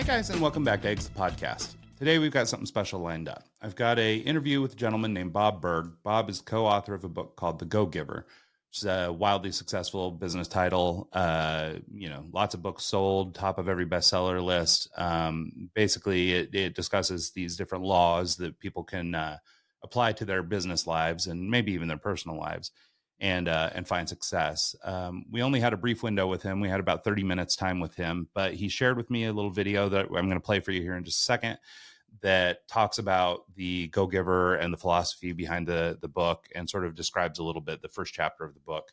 guys, and welcome back to Eggs the Podcast. Today we've got something special lined up. I've got an interview with a gentleman named Bob Burg. Bob is co-author of a book called The Go-Giver, which is a wildly successful business title. Lots of books sold, top of every bestseller list. Basically, it discusses these different laws that people can apply to their business lives and maybe even their personal lives, and find success. We only had a brief window with him. We had about 30 minutes time with him, but he shared with me a little video that I'm going to play for you here in just a second that talks about the Go-Giver and the philosophy behind the book, and sort of describes a little bit the first chapter of the book.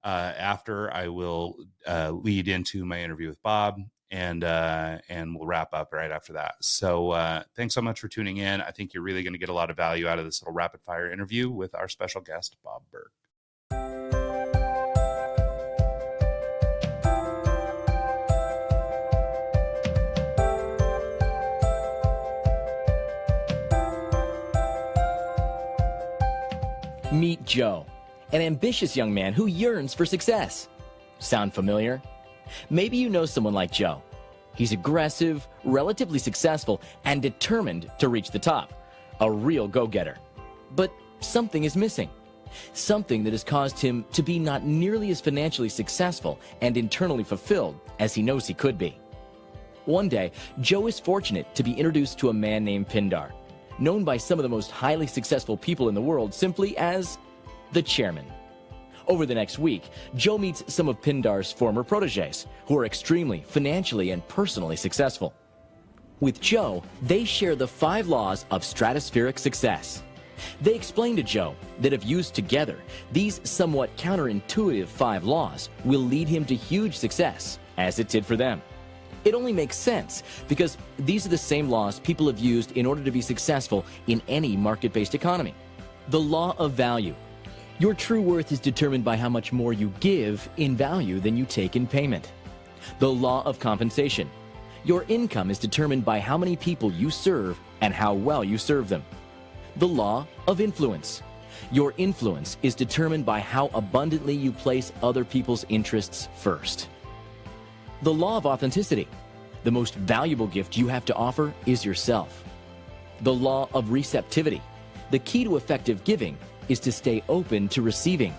After, I will lead into my interview with Bob, and we'll wrap up right after that. So thanks so much for tuning in. I think you're really going to get a lot of value out of this little rapid fire interview with our special guest, Bob Burg. Meet Joe, an ambitious young man who yearns for success. Sound familiar? Maybe you know someone like Joe. He's aggressive, relatively successful, and determined to reach the top. A real go-getter. But something is missing. Something that has caused him to be not nearly as financially successful and internally fulfilled as he knows he could be. One day, Joe is fortunate to be introduced to a man named Pindar, known by some of the most highly successful people in the world simply as the chairman. Over the next week, Joe meets some of Pindar's former protégés who are extremely financially and personally successful. With Joe, they share the 5 laws of stratospheric success. They explain to Joe that if used together, these somewhat counterintuitive 5 laws will lead him to huge success, as it did for them. It only makes sense because these are the same laws people have used in order to be successful in any market-based economy. The law of value. Your true worth is determined by how much more you give in value than you take in payment. The law of compensation. Your income is determined by how many people you serve and how well you serve them. The law of influence. Your influence is determined by how abundantly you place other people's interests first. The law of authenticity. The most valuable gift you have to offer is yourself. The law of receptivity. The key to effective giving is to stay open to receiving.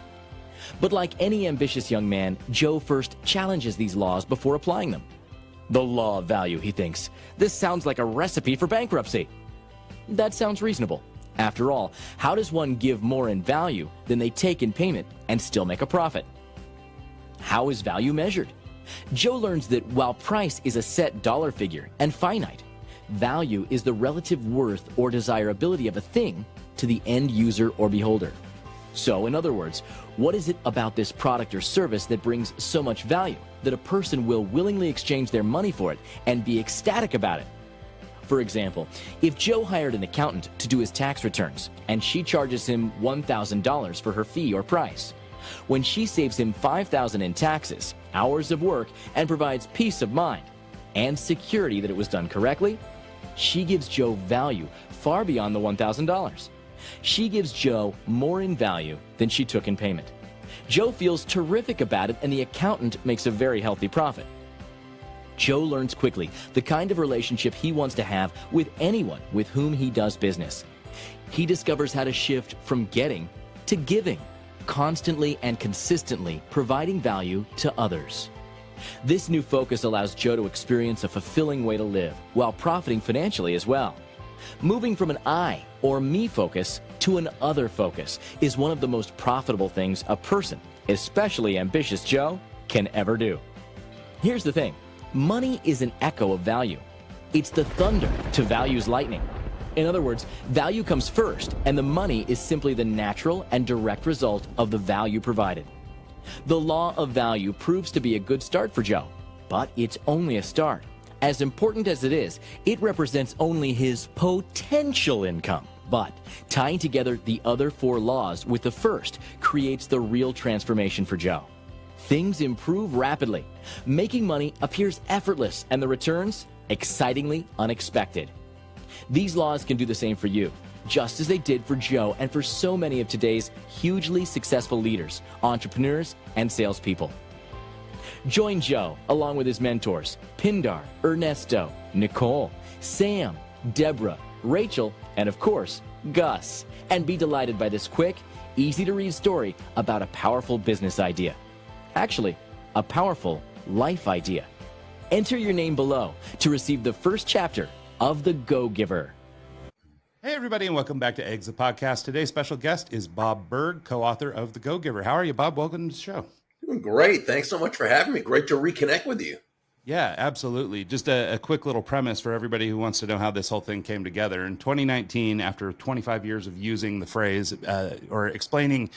But like any ambitious young man, Joe first challenges these laws before applying them. The law of value, he thinks. This sounds like a recipe for bankruptcy. That sounds reasonable. After all, how does one give more in value than they take in payment and still make a profit? How is value measured? Joe learns that while price is a set dollar figure and finite, value is the relative worth or desirability of a thing to the end user or beholder. So, in other words, what is it about this product or service that brings so much value that a person will willingly exchange their money for it and be ecstatic about it? For example, if Joe hired an accountant to do his tax returns and she charges him $1,000 for her fee or price, when she saves him $5,000 in taxes, hours of work, and provides peace of mind and security that it was done correctly, she gives Joe value far beyond the $1,000. She gives Joe more in value than she took in payment. Joe feels terrific about it, and the accountant makes a very healthy profit. Joe learns quickly the kind of relationship he wants to have with anyone with whom he does business. He discovers how to shift from getting to giving, constantly and consistently providing value to others. This new focus allows Joe to experience a fulfilling way to live while profiting financially as well. Moving from an I or me focus to an other focus is one of the most profitable things a person, especially ambitious Joe, can ever do. Here's the thing. Money is an echo of value. It's the thunder to value's lightning. In other words, value comes first, and the money is simply the natural and direct result of the value provided. The law of value proves to be a good start for Joe, but it's only a start. As important as it is, it represents only his potential income. But tying together the other 4 laws with the first creates the real transformation for Joe. Things improve rapidly. Making money appears effortless, and the returns excitingly unexpected. These laws can do the same for you, just as they did for Joe and for so many of today's hugely successful leaders, entrepreneurs, and salespeople. Join Joe, along with his mentors, Pindar, Ernesto, Nicole, Sam, Deborah, Rachel, and of course, Gus. And be delighted by this quick, easy-to-read story about a powerful business idea. Actually, a powerful life idea. Enter your name below to receive the first chapter of The Go-Giver. Hey, everybody, and welcome back to Eggs, the podcast. Today's special guest is Bob Burg, co-author of The Go-Giver. How are you, Bob? Welcome to the show. Doing great. Thanks so much for having me. Great to reconnect with you. Yeah, absolutely. Just a quick little premise for everybody who wants to know how this whole thing came together. In 2019, after 25 years of using the phrase or explaining,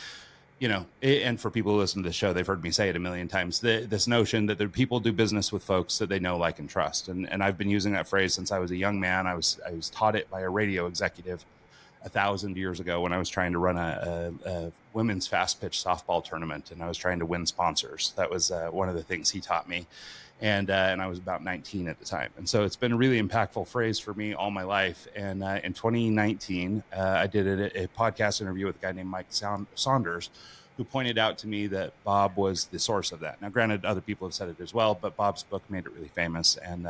and for people who listen to the show, they've heard me say it a million times, this notion that the people do business with folks that they know, like, and trust. And I've been using that phrase since I was a young man. I was taught it by a radio executive 1,000 years ago when I was trying to run a women's fast pitch softball tournament, and I was trying to win sponsors. That was one of the things he taught me. And I was about 19 at the time. And so it's been a really impactful phrase for me all my life. And in 2019, I did a podcast interview with a guy named Mike Saunders, who pointed out to me that Bob was the source of that. Now, granted, other people have said it as well, but Bob's book made it really famous. And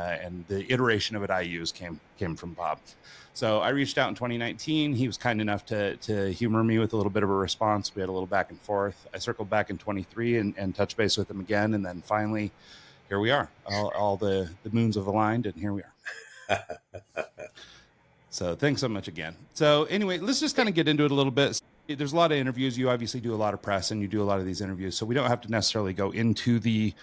the iteration of it I used came from Bob. So I reached out in 2019. He was kind enough to humor me with a little bit of a response. We had a little back and forth. I circled back in 23 and touched base with him again. And then finally, here we are. All the moons have aligned, and here we are. So thanks so much again. So anyway, let's just kind of get into it a little bit. There's a lot of interviews. You obviously do a lot of press, and you do a lot of these interviews. So we don't have to necessarily go into the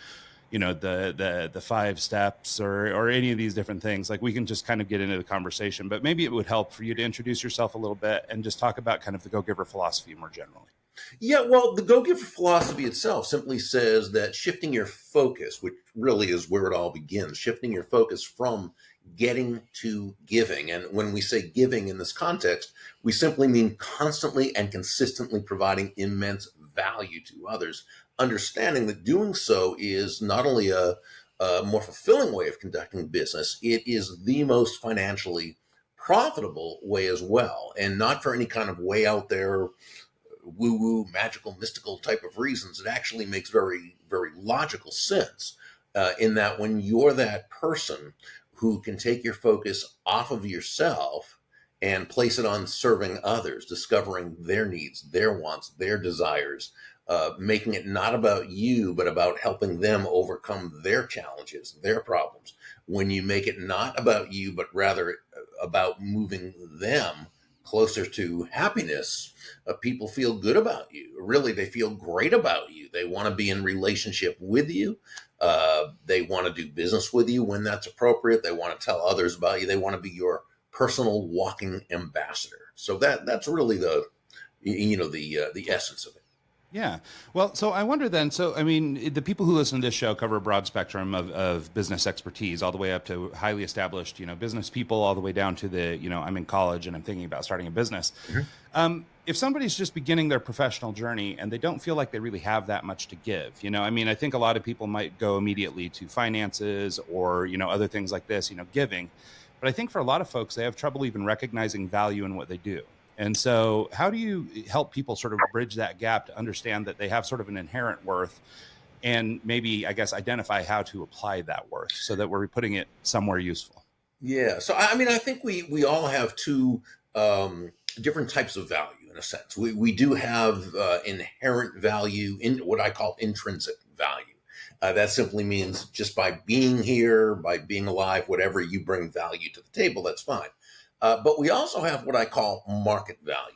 5 steps or any of these different things. Like, we can just kind of get into the conversation. But maybe it would help for you to introduce yourself a little bit and just talk about kind of the Go-Giver philosophy more generally. Yeah, well, the Go-Giver philosophy itself simply says that shifting your focus, which really is where it all begins, shifting your focus from getting to giving. And when we say giving in this context, we simply mean constantly and consistently providing immense value to others, understanding that doing so is not only a more fulfilling way of conducting business, it is the most financially profitable way as well, and not for any kind of way out there woo-woo, magical, mystical type of reasons. It actually makes very, very logical sense in that when you're that person who can take your focus off of yourself and place it on serving others, discovering their needs, their wants, their desires, making it not about you, but about helping them overcome their challenges, their problems. When you make it not about you, but rather about moving them closer to happiness, people feel good about you. Really, they feel great about you. They want to be in relationship with you. They want to do business with you when that's appropriate. They want to tell others about you. They want to be your personal walking ambassador. So that's really the essence of it. Yeah. Well, so I wonder then, the people who listen to this show cover a broad spectrum of business expertise, all the way up to highly established, business people, all the way down to I'm in college and I'm thinking about starting a business. Mm-hmm. If somebody's just beginning their professional journey and they don't feel like they really have that much to give, I think a lot of people might go immediately to finances or, other things like this, giving. But I think for a lot of folks, they have trouble even recognizing value in what they do. And so how do you help people sort of bridge that gap to understand that they have sort of an inherent worth and maybe, I guess, identify how to apply that worth so that we're putting it somewhere useful? Yeah. So, I think we all have two different types of value in a sense. We do have inherent value in what I call intrinsic value. That simply means just by being here, by being alive, whatever, you bring value to the table, that's fine. But we also have what I call market value.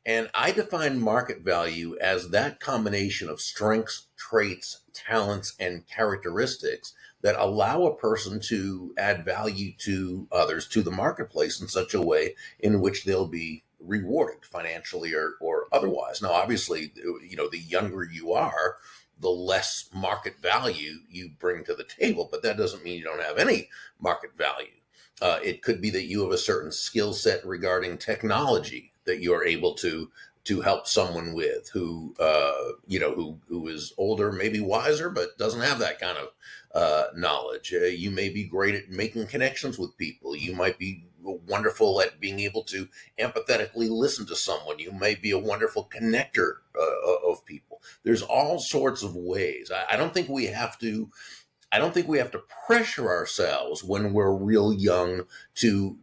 And I define market value as that combination of strengths, traits, talents, and characteristics that allow a person to add value to others, to the marketplace, in such a way in which they'll be rewarded financially or otherwise. Now, obviously, the younger you are, the less market value you bring to the table, but that doesn't mean you don't have any market value. It could be that you have a certain skill set regarding technology that you're able to help someone with who is older, maybe wiser, but doesn't have that kind of knowledge. You may be great at making connections with people. You might be wonderful at being able to empathetically listen to someone. You may be a wonderful connector of people. There's all sorts of ways. I don't think we have to I don't think we have to pressure ourselves when we're real young to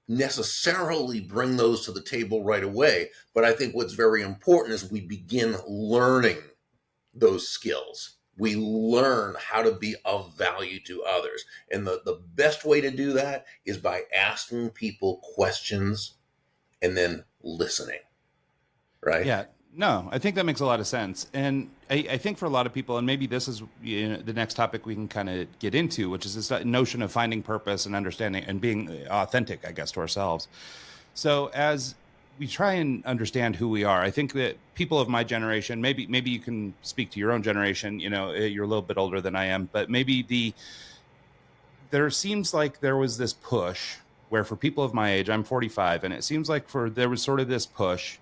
necessarily bring those to the table right away. But I think what's very important is we begin learning those skills. We learn how to be of value to others. And the best way to do that is by asking people questions and then listening, right? Yeah, no, I think that makes a lot of sense. And I think for a lot of people, and maybe this is the next topic we can kind of get into, which is this notion of finding purpose and understanding and being authentic, I guess, to ourselves. So as we try and understand who we are, I think that people of my generation, maybe you can speak to your own generation, you're a little bit older than I am, but maybe there seems like there was this push where for people of my age, I'm 45, and it seems like there was sort of this push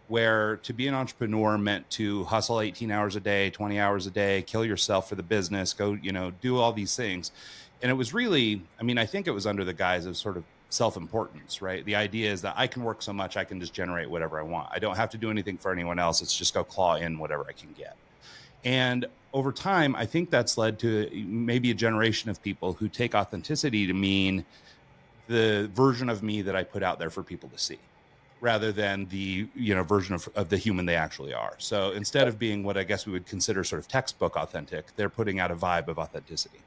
where to be an entrepreneur meant to hustle 18 hours a day, 20 hours a day, kill yourself for the business, go, do all these things. And it was really, I think it was under the guise of sort of self-importance, right? The idea is that I can work so much, I can just generate whatever I want. I don't have to do anything for anyone else. It's just go claw in whatever I can get. And over time, I think that's led to maybe a generation of people who take authenticity to mean the version of me that I put out there for people to see, rather than the version of the human they actually are. So instead of being what I guess we would consider sort of textbook authentic, they're putting out a vibe of authenticity.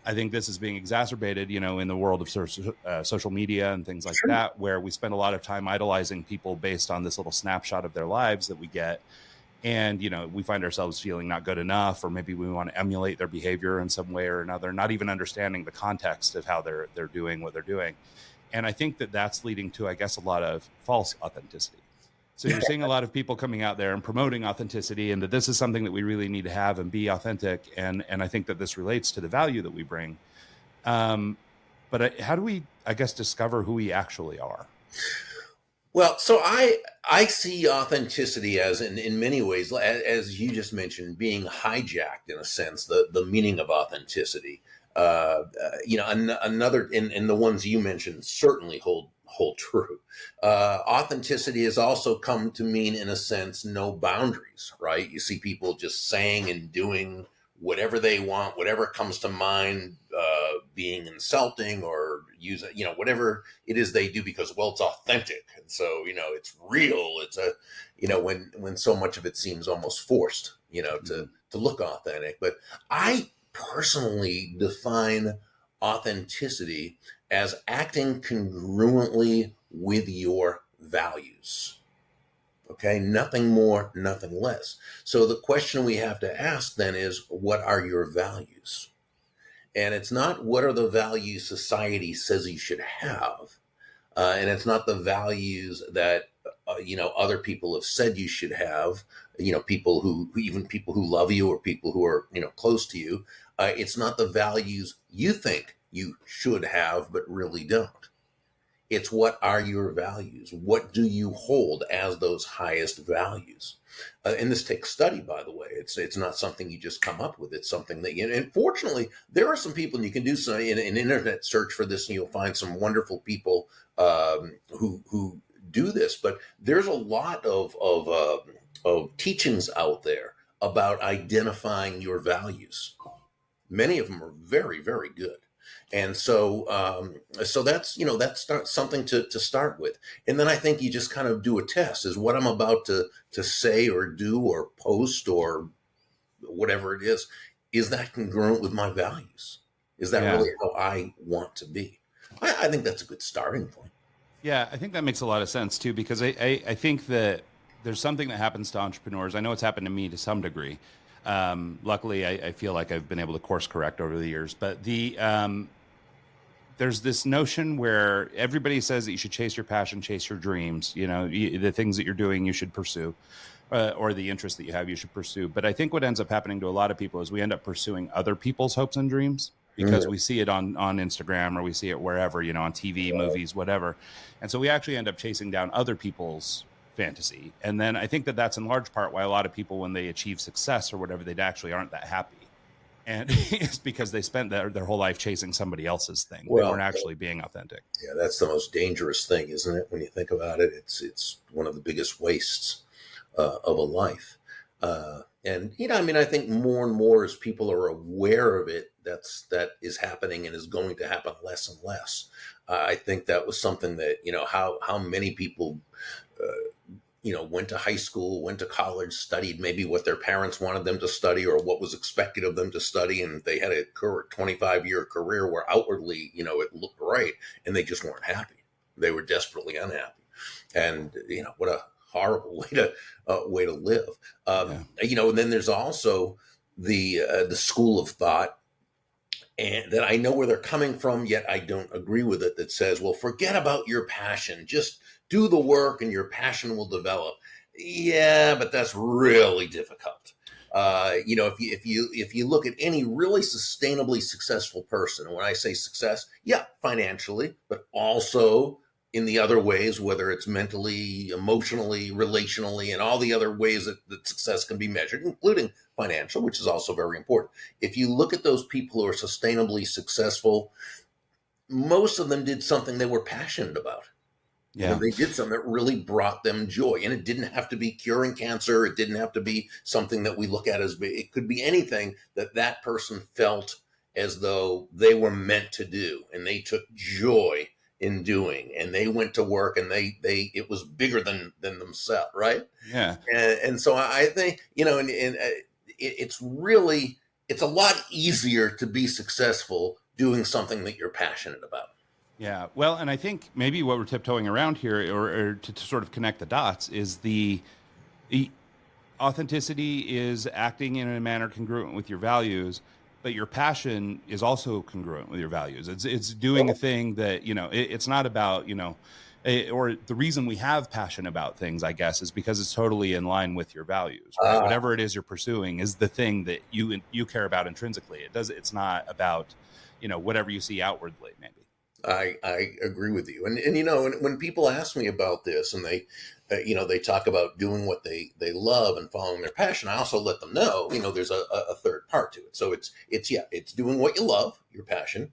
I think this is being exacerbated, in the world of social media and things like that, where we spend a lot of time idolizing people based on this little snapshot of their lives that we get. And, we find ourselves feeling not good enough, or maybe we want to emulate their behavior in some way or another, not even understanding the context of how they're doing what they're doing. And I think that that's leading to, I guess, a lot of false authenticity. So you're seeing a lot of people coming out there and promoting authenticity, and that this is something that we really need to have and be authentic. And I think that this relates to the value that we bring. But how do we, I guess, discover who we actually are? Well, so I see authenticity as in many ways, as you just mentioned, being hijacked in a sense, the meaning of authenticity. Another in the ones you mentioned certainly hold true. Authenticity has also come to mean, in a sense, no boundaries, right? You see people just saying and doing whatever they want, whatever comes to mind, being insulting or using, whatever it is they do because, well, it's authentic. And so, it's real. It's when so much of it seems almost forced, to look authentic. But I personally define authenticity as acting congruently with your values. Okay, nothing more, nothing less. So the question we have to ask then is, what are your values? And it's not what are the values society says you should have. And it's not the values that, other people have said you should have, people who love you or people who are, close to you. It's not the values you think you should have, but really don't. It's what are your values? What do you hold as those highest values? And this takes study, by the way. It's not something you just come up with. It's something that and fortunately, there are some people, and you can do some an internet search for this, and you'll find some wonderful people who do this. But there's a lot of teachings out there about identifying your values. Many of them are very, very good. And so that's something to start with. And then I think you just kind of do a test. Is what I'm about to say or do or post or whatever it is that congruent with my values? Is that really how I want to be? I think that's a good starting point. Yeah, I think that makes a lot of sense too, because I think that there's something that happens to entrepreneurs. I know it's happened to me to some degree. Luckily, I feel like I've been able to course correct over the years, but there's this notion where everybody says that you should chase your passion, chase your dreams, the things that you're doing, you should pursue, or the interests that you have, you should pursue. But I think what ends up happening to a lot of people is we end up pursuing other people's hopes and dreams because we see it on Instagram or we see it wherever, on TV, movies, whatever. And so we actually end up chasing down other people's fantasy. And then I think that that's in large part why a lot of people, when they achieve success or whatever, they actually aren't that happy. And it's because they spent their whole life chasing somebody else's thing. They weren't actually being authentic. Yeah, that's the most dangerous thing, isn't it? When you think about it, it's one of the biggest wastes of a life. And I mean, I think more and more as people are aware of it, that is happening and is going to happen less and less. I think that was something that how many people went to high school, went to college, studied maybe what their parents wanted them to study or what was expected of them to study, and they had a 25-year career where outwardly it looked right, and they just weren't happy. They were desperately unhappy, and what a horrible way to live. And then there's also the school of thought, and that I know where they're coming from, yet I don't agree with it, that says, well, forget about your passion, just do the work and your passion will develop. Yeah, but that's really difficult. If you look at any really sustainably successful person, and when I say success, yeah, financially, but also in the other ways, whether it's mentally, emotionally, relationally, and all the other ways that success can be measured, including financial, which is also very important. If you look at those people who are sustainably successful, most of them did something they were passionate about. Yeah. They did something that really brought them joy. And it didn't have to be curing cancer. It didn't have to be something that we look at as, it could be anything that person felt as though they were meant to do. And they took joy in doing, and they went to work, and it was bigger than themselves. Right. Yeah. And so I think, it's a lot easier to be successful doing something that you're passionate about. Yeah. Well, and I think maybe what we're tiptoeing around here, or to sort of connect the dots, is the authenticity is acting in a manner congruent with your values, but your passion is also congruent with your values. It's doing a thing that, it's not about, or the reason we have passion about things, I guess, is because it's totally in line with your values. Right? Whatever it is you're pursuing is the thing that you care about intrinsically. It's not about, whatever you see outwardly, maybe. I agree with you. And when people ask me about this, and they talk about doing what they love and following their passion, I also let them know, there's a third part to it. So it's doing what you love, your passion,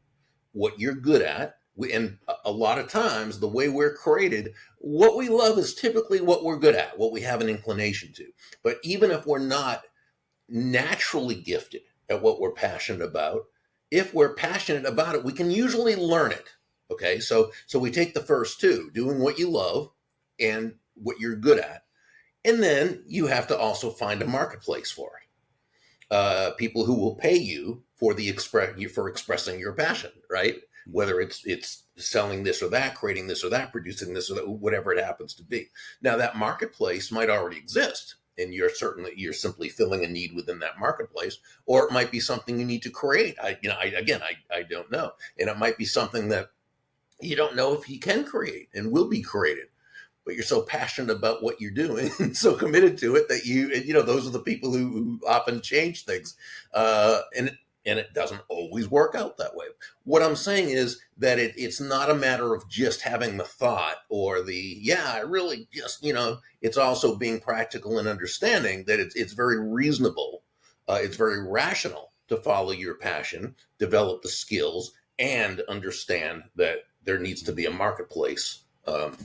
what you're good at. And a lot of times the way we're created, what we love is typically what we're good at, what we have an inclination to. But even if we're not naturally gifted at what we're passionate about, if we're passionate about it, we can usually learn it. Okay, so we take the first two, doing what you love and what you're good at, and then you have to also find a marketplace for it. People who will pay you for expressing your passion, right? Whether it's selling this or that, creating this or that, producing this or that, whatever it happens to be. Now that marketplace might already exist, and you're simply filling a need within that marketplace, or it might be something you need to create. I don't know, and it might be something that you don't know if you can create and will be created, but you're so passionate about what you're doing and so committed to it that those are the people who often change things. And it doesn't always work out that way. What I'm saying is that it's not a matter of just having the thought or I really just, it's also being practical and understanding that it's very reasonable. It's very rational to follow your passion, develop the skills, and understand that there needs to be a marketplace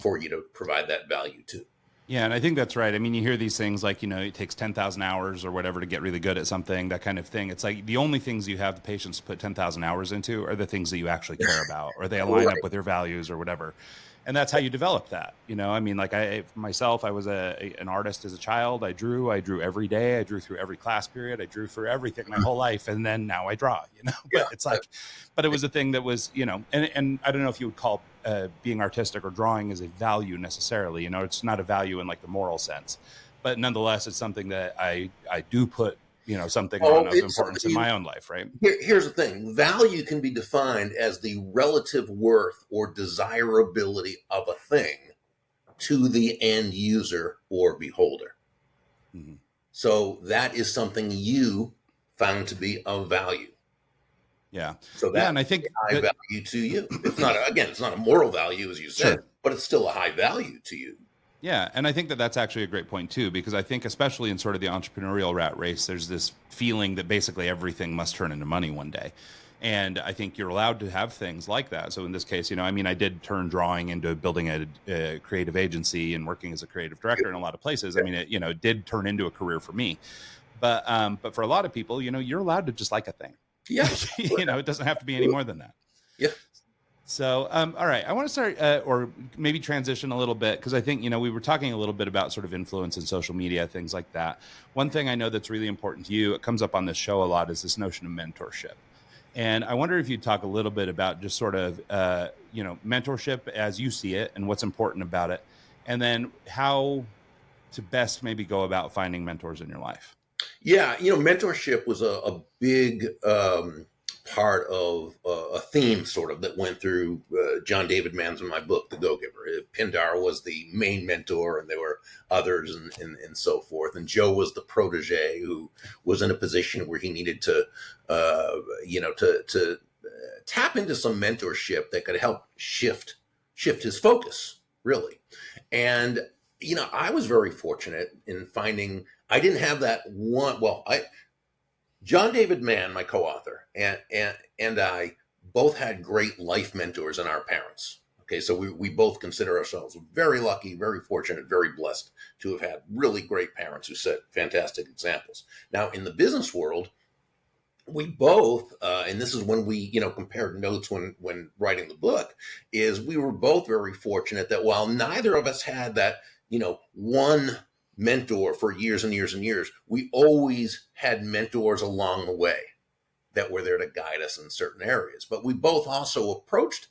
for you to provide that value to. Yeah, and I think that's right. I mean, you hear these things like, it takes 10,000 hours or whatever to get really good at something, that kind of thing. It's like the only things you have the patience to put 10,000 hours into are the things that you actually care about, or they align up with your values or whatever. And that's how you develop that. I mean, like I was an artist as a child. I drew every day. I drew through every class period. I drew for everything my whole life. And then now I draw, but it's like, but it was a thing that was, and I don't know if you would call being artistic or drawing as a value necessarily, it's not a value in like the moral sense, but nonetheless, it's something that I do put, something of importance in my own life, right? Here's the thing. Value can be defined as the relative worth or desirability of a thing to the end user or beholder. Mm-hmm. So that is something you found to be of value. Yeah. So that's and I think high value to you. It's not a moral value, as you said, sure, but it's still a high value to you. Yeah. And I think that's actually a great point too, because I think especially in sort of the entrepreneurial rat race, there's this feeling that basically everything must turn into money one day. And I think you're allowed to have things like that. So in this case, I mean, I did turn drawing into building a creative agency and working as a creative director in a lot of places. I mean, it did turn into a carear for me. But for a lot of people, you're allowed to just like a thing. Yeah. It doesn't have to be any more than that. Yeah. So, all right, I want to start or maybe transition a little bit, because I think, we were talking a little bit about sort of influence in social media, things like that. One thing I know that's really important to you, it comes up on this show a lot, is this notion of mentorship. And I wonder if you'd talk a little bit about just sort of, mentorship as you see it and what's important about it, and then how to best maybe go about finding mentors in your life. Yeah, mentorship was a big part of a theme sort of that went through John David Mann's in my book, The Go-Giver. Pindar was the main mentor, and there were others and so forth. And Joe was the protege who was in a position where he needed to, to tap into some mentorship that could help shift his focus, really. And, I was very fortunate in finding, I didn't have that one, John David Mann, my co-author, and I both had great life mentors in our parents. Okay, so we both consider ourselves very lucky, very fortunate, very blessed to have had really great parents who set fantastic examples. Now, in the business world, we both, and this is when we, compared notes when writing the book, is we were both very fortunate that while neither of us had that, one mentor for years and years and years, we always had mentors along the way that were there to guide us in certain areas. But we both also approached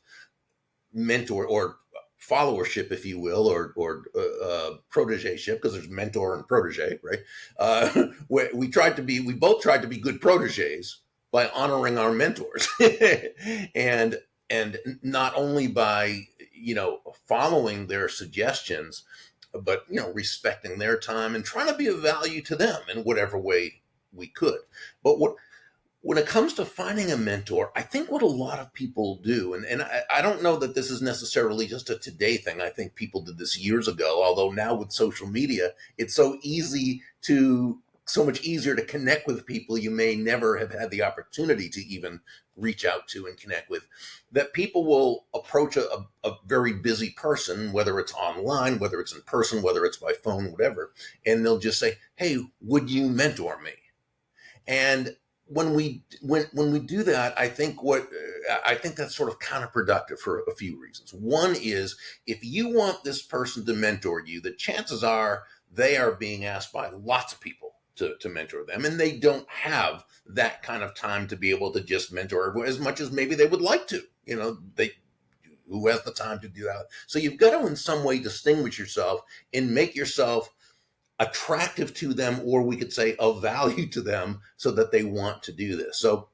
mentor or followership, if you will, or protégeship, because there's mentor and protege, right? We both tried to be good proteges by honoring our mentors, and not only by following their suggestions, but respecting their time and trying to be of value to them in whatever way we could. But when it comes to finding a mentor, I think what a lot of people do, and I don't know that this is necessarily just a today thing. I think people did this years ago, although now with social media, it's so much easier to connect with people you may never have had the opportunity to even reach out to and connect with, that people will approach a very busy person, whether it's online, whether it's in person, whether it's by phone, whatever, and they'll just say, "Hey, would you mentor me?" And when we do that, I think that's sort of counterproductive for a few reasons. One is, if you want this person to mentor you, the chances are they are being asked by lots of people to mentor them, and they don't have that kind of time to be able to just mentor as much as maybe they would like to. Who has the time to do that? So you've got to in some way distinguish yourself and make yourself attractive to them, or we could say of value to them, so that they want to do this. So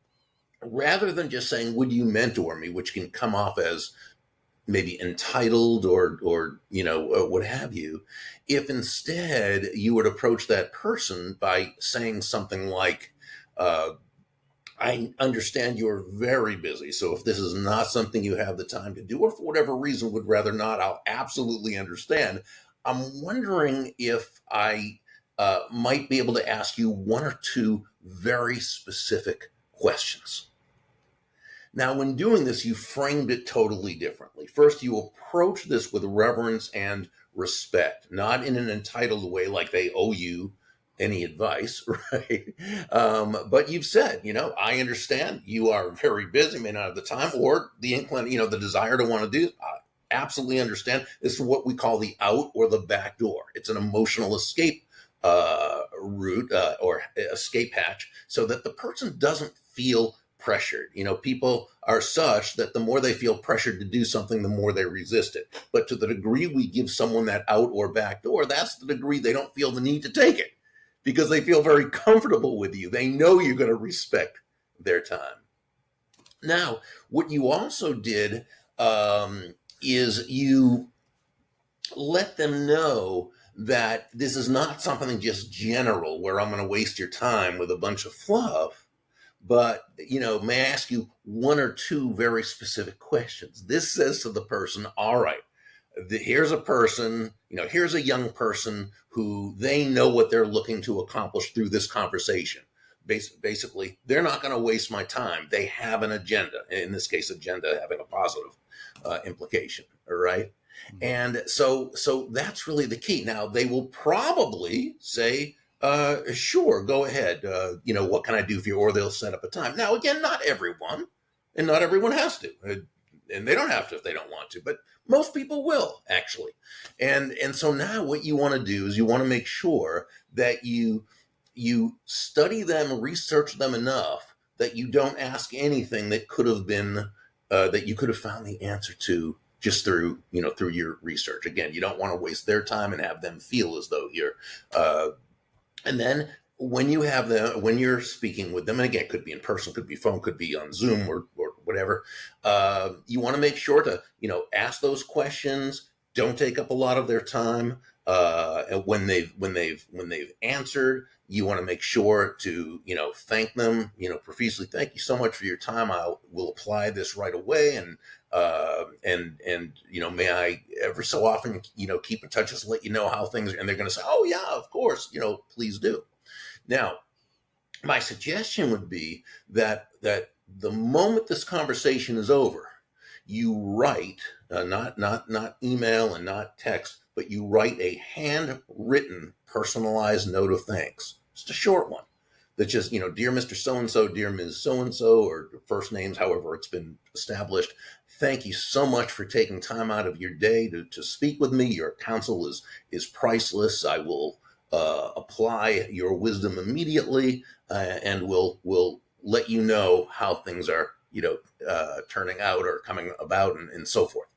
rather than just saying, "Would you mentor me?" which can come off as maybe entitled or what have you, if instead you would approach that person by saying something like, "I understand you're very busy, so if this is not something you have the time to do, or for whatever reason would rather not, I'll absolutely understand. I'm wondering if I might be able to ask you one or two very specific questions." Now, when doing this, you framed it totally differently. First, you approach this with reverence and respect, not in an entitled way like they owe you any advice, right? But you've said, "I understand you are very busy, may not have the time or the the desire to want to do. Absolutely understand. This is what we call the out or the back door. It's an emotional escape route or escape hatch, so that the person doesn't feel pressured. People are such that the more they feel pressured to do something, the more they resist it. But to the degree we give someone that out or back door, that's the degree they don't feel the need to take it, because they feel very comfortable with you. They know you're going to respect their time. Now, what you also did is you let them know that this is not something just general where I'm going to waste your time with a bunch of fluff, but, may I ask you one or two very specific questions? This says to the person, all right, here's a person, here's a young person who they know what they're looking to accomplish through this conversation. basically, they're not going to waste my time. They have an agenda. In this case, agenda having a positive implication. All right. And so that's really the key. Now, they will probably say, sure, go ahead. What can I do for you? Or they'll set up a time. Now, again, not everyone, and not everyone has to. And they don't have to if they don't want to, but most people will, actually. And so now what you want to do is you want to make sure that you study them, research them enough that you don't ask anything that could have been, that you could have found the answer to just through your research. Again, you don't want to waste their time and have them feel as though you're, and then when you're speaking with them, and again, it could be in person, could be phone, could be on Zoom or whatever, you want to make sure to, ask those questions. Don't take up a lot of their time. And when they've answered, you want to make sure to, thank them, profusely. Thank you so much for your time. I will apply this right away. And may I ever so often, keep in touch, just let you know how things are. And they're going to say, oh yeah, of course, please do. Now, my suggestion would be that the moment this conversation is over, you write, not email and not text, but you write a handwritten, personalized note of thanks. Just a short one that just, dear Mr. So-and-so, dear Ms. So-and-so, or first names, however it's been established. Thank you so much for taking time out of your day to speak with me. Your counsel is priceless. I will apply your wisdom immediately, and will let you know how things are, turning out or coming about, and so forth.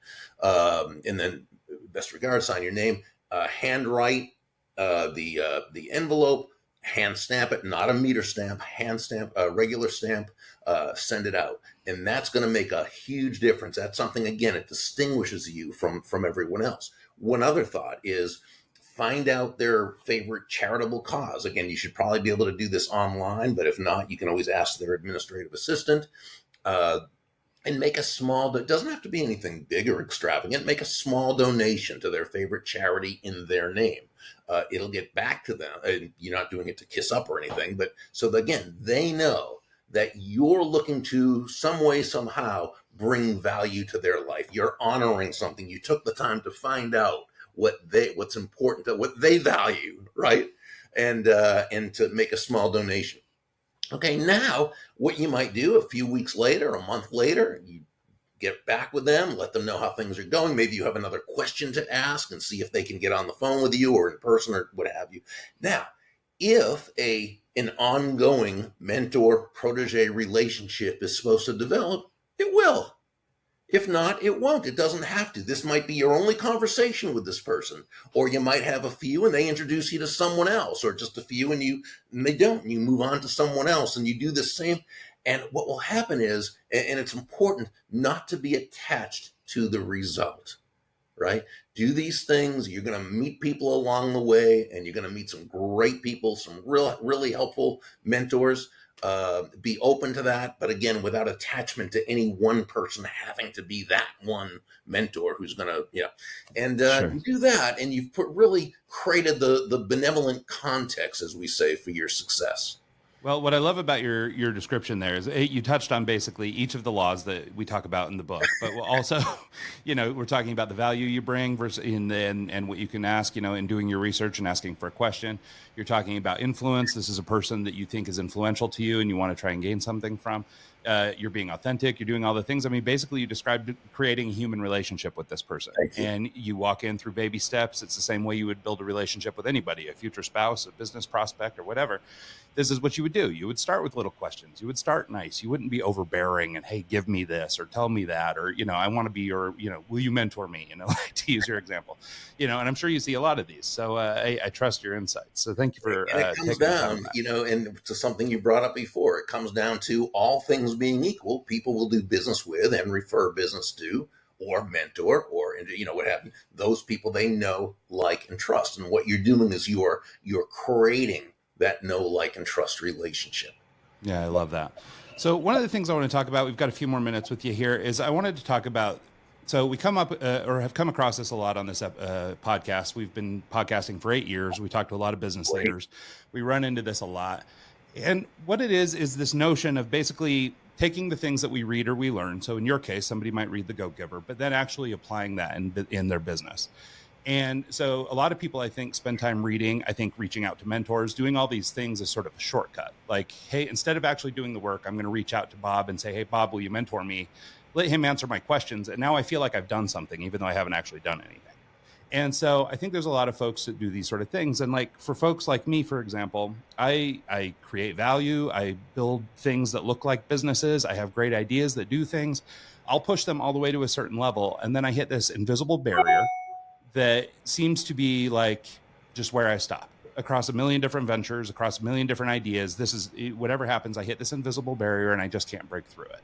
And then, best regards, sign your name, handwrite the envelope, hand stamp it, not a meter stamp, hand stamp, a regular stamp, send it out. And that's going to make a huge difference. That's something, again, it distinguishes you from everyone else. One other thought is find out their favorite charitable cause. Again, you should probably be able to do this online, but if not, you can always ask their administrative assistant. And make a small, it doesn't have to be anything big or extravagant, make a small donation to their favorite charity in their name. It'll get back to them. And you're not doing it to kiss up or anything, but so that, again, they know that you're looking to some way, somehow bring value to their life. You're honoring something. You took the time to find out what's important, to what they value, right? And to make a small donation. Okay, now what you might do a few weeks later, a month later, you get back with them, let them know how things are going. Maybe you have another question to ask and see if they can get on the phone with you or in person or what have you. Now, if an ongoing mentor-protege relationship is supposed to develop, it will. If not, it won't. It doesn't have to. This might be your only conversation with this person, or you might have a few and they introduce you to someone else, or just a few and they don't, and you move on to someone else and you do the same. And what will happen is, and it's important not to be attached to the result, right? Do these things. You're going to meet people along the way, and you're going to meet some great people, some really helpful mentors. Be open to that, but again, without attachment to any one person having to be that one mentor who's going to, sure. You do that, and you've really created the benevolent context, as we say, for your success. Well, what I love about your description there is you touched on basically each of the laws that we talk about in the book, but also, we're talking about the value you bring versus and what you can ask, in doing your research and asking for a question. You're talking about influence. This is a person that you think is influential to you and you want to try and gain something from. You're being authentic. You're doing all the things. I mean, basically, you described creating a human relationship with this person. And you walk in through baby steps. It's the same way you would build a relationship with anybody, a future spouse, a business prospect, or whatever. This is what you would do. You would start with little questions. You would start nice. You wouldn't be overbearing and, hey, give me this or tell me that, or, I want to be your, will you mentor me, to use your example, and I'm sure you see a lot of these. So I trust your insights. So thank you for taking the time. And to something you brought up before, it comes down to all things being equal, people will do business with and refer business to, or mentor, or what have you. Those people they know, like, and trust. And what you're doing is you're creating that know, like, and trust relationship. Yeah, I love that. So one of the things I want to talk about, we've got a few more minutes with you here, is I wanted to talk about, so we come up or have come across this a lot on this podcast. We've been podcasting for 8 years. We talk to a lot of business leaders. We run into this a lot. And what it is this notion of basically taking the things that we read or we learn. So in your case, somebody might read The Go Giver, but then actually applying that in their business. And so a lot of people, I think, spend time reading, I think reaching out to mentors, doing all these things as sort of a shortcut. Like, hey, instead of actually doing the work, I'm going to reach out to Bob and say, hey, Bob, will you mentor me? Let him answer my questions. And now I feel like I've done something, even though I haven't actually done anything. And so I think there's a lot of folks that do these sort of things. And like for folks like me, for example, I create value. I build things that look like businesses. I have great ideas that do things. I'll push them all the way to a certain level. And then I hit this invisible barrier that seems to be like just where I stop across a million different ventures, across a million different ideas. This is whatever happens, I hit this invisible barrier and I just can't break through it.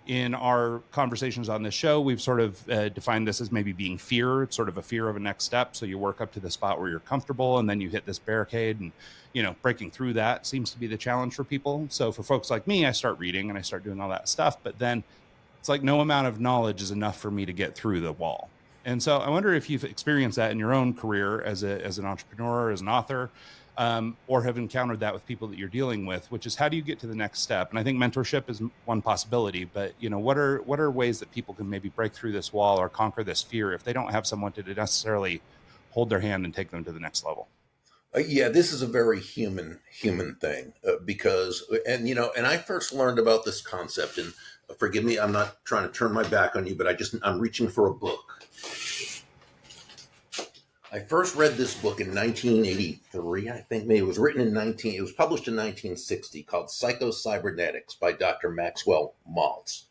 In our conversations on this show, we've sort of defined this as maybe being fear. It's sort of a fear of a next step. So you work up to the spot where you're comfortable and then you hit this barricade, and, breaking through that seems to be the challenge for people. So for folks like me, I start reading and I start doing all that stuff, but then it's like no amount of knowledge is enough for me to get through the wall. And so I wonder if you've experienced that in your own career as an entrepreneur, as an author, or have encountered that with people that you're dealing with, which is how do you get to the next step? And I think mentorship is one possibility, but what are ways that people can maybe break through this wall or conquer this fear if they don't have someone to necessarily hold their hand and take them to the next level? Yeah, this is a very human thing because, and I first learned about this concept, and forgive me, I'm not trying to turn my back on you, but I'm reaching for a book. I first read this book in 1983, I think. Maybe it was it was published in 1960, called Psycho-Cybernetics by Dr. Maxwell Maltz.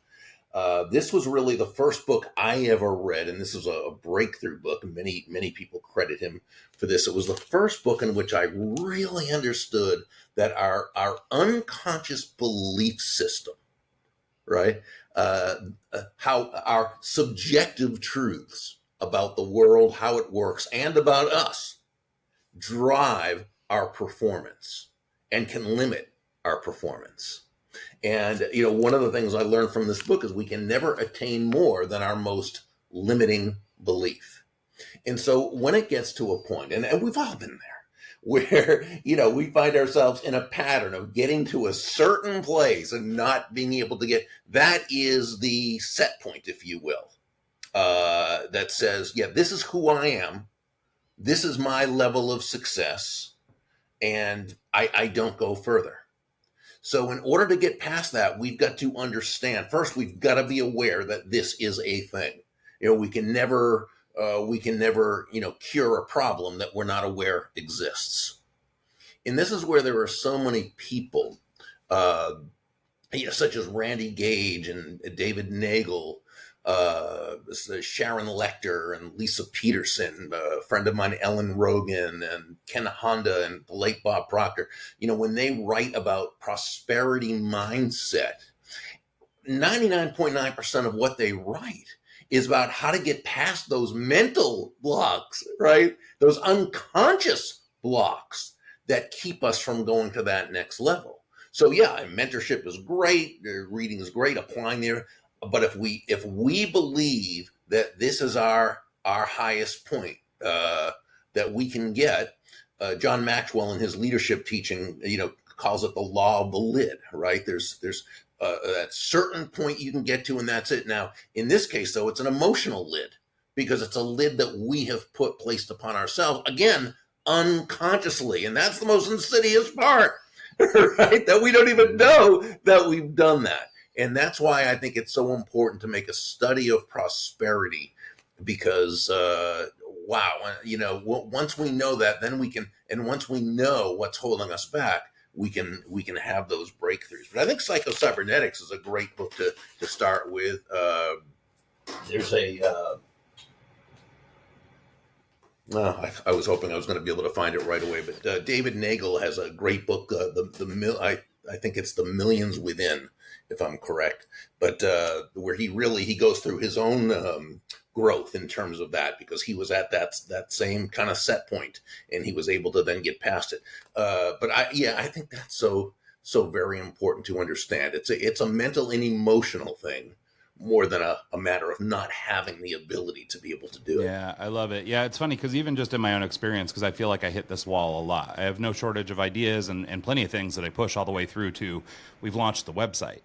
This was really the first book I ever read, and this is a breakthrough book, and many people credit him for this. It was the first book in which I really understood that our unconscious belief system, right, how our subjective truths about the world, how it works, and about us drive our performance and can limit our performance. And, one of the things I learned from this book is we can never attain more than our most limiting belief. And so when it gets to a point, and we've all been there, where, we find ourselves in a pattern of getting to a certain place and not being able to get, that is the set point, if you will, that says, yeah, this is who I am. This is my level of success. And I don't go further. So in order to get past that, we've got to understand, first, we've got to be aware that this is a thing. We can never, cure a problem that we're not aware exists. And this is where there are so many people, such as Randy Gage and David Nagel, Sharon Lecter and Lisa Peterson, a friend of mine, Ellen Rogan, and Ken Honda and the late Bob Proctor. When they write about prosperity mindset, 99.9% of what they write is about how to get past those mental blocks, right? Those unconscious blocks that keep us from going to that next level. So yeah, mentorship is great, reading is great, applying there. But if we believe that this is our highest point that we can get, John Maxwell in his leadership teaching, calls it the law of the lid, right? There's that certain point you can get to, and that's it. Now, in this case, though, it's an emotional lid because it's a lid that we have placed upon ourselves, again, unconsciously, and that's the most insidious part, right? That we don't even know that we've done that. And that's why I think it's so important to make a study of prosperity, because, once we know that, then we can, and once we know what's holding us back, we can have those breakthroughs. But I think Psycho-Cybernetics is a great book to start with. There's I was hoping I was going to be able to find it right away, but David Nagel has a great book, I think it's The Millions Within, if I'm correct, but where he goes through his own growth in terms of that, because he was at that same kind of set point, and he was able to then get past it. But I think that's so very important to understand. It's a mental and emotional thing more than a matter of not having the ability to be able to do it. Yeah, I love it. Yeah, it's funny because even just in my own experience, because I feel like I hit this wall a lot. I have no shortage of ideas and plenty of things that I push all the way through to we've launched the website,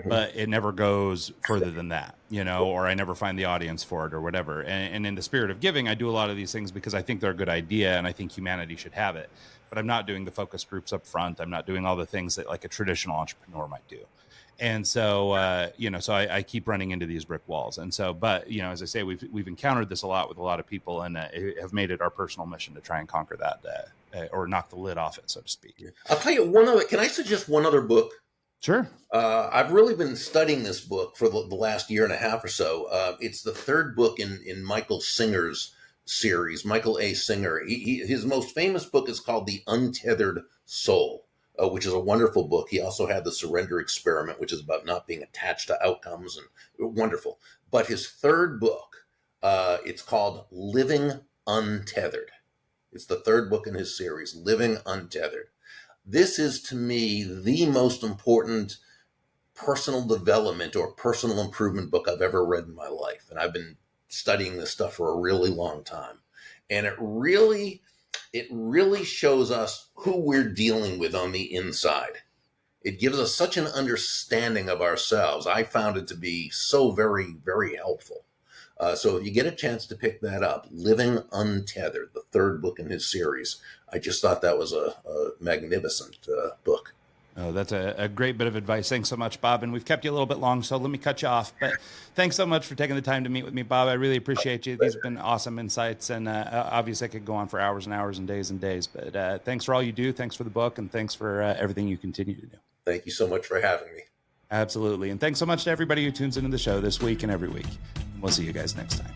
but it never goes further than that, or I never find the audience for it or whatever. And in the spirit of giving, I do a lot of these things because I think they're a good idea and I think humanity should have it. But I'm not doing the focus groups up front. I'm not doing all the things that like a traditional entrepreneur might do. And so, so I keep running into these brick walls. And so, but, as I say, we've encountered this a lot with a lot of people and have made it our personal mission to try and conquer that or knock the lid off it, so to speak. I'll tell you can I suggest one other book? Sure. I've really been studying this book for the last year and a half or so. It's the third book in Michael Singer's series, Michael A. Singer. His most famous book is called The Untethered Soul, which is a wonderful book. He also had The Surrender Experiment, which is about not being attached to outcomes, and wonderful. But his third book, it's called Living Untethered. It's the third book in his series, Living Untethered. This is, to me, the most important personal development or personal improvement book I've ever read in my life. And I've been studying this stuff for a really long time. And it really shows us who we're dealing with on the inside. It gives us such an understanding of ourselves. I found it to be so very, very helpful. So if you get a chance to pick that up, Living Untethered, the third book in his series, I just thought that was a magnificent book. Oh, that's a great bit of advice. Thanks so much, Bob. And we've kept you a little bit long, so let me cut you off. But thanks so much for taking the time to meet with me, Bob. I really appreciate you. These have been awesome insights. And obviously, I could go on for hours and hours and days. But thanks for all you do. Thanks for the book. And thanks for everything you continue to do. Thank you so much for having me. Absolutely. And thanks so much to everybody who tunes into the show this week and every week. We'll see you guys next time.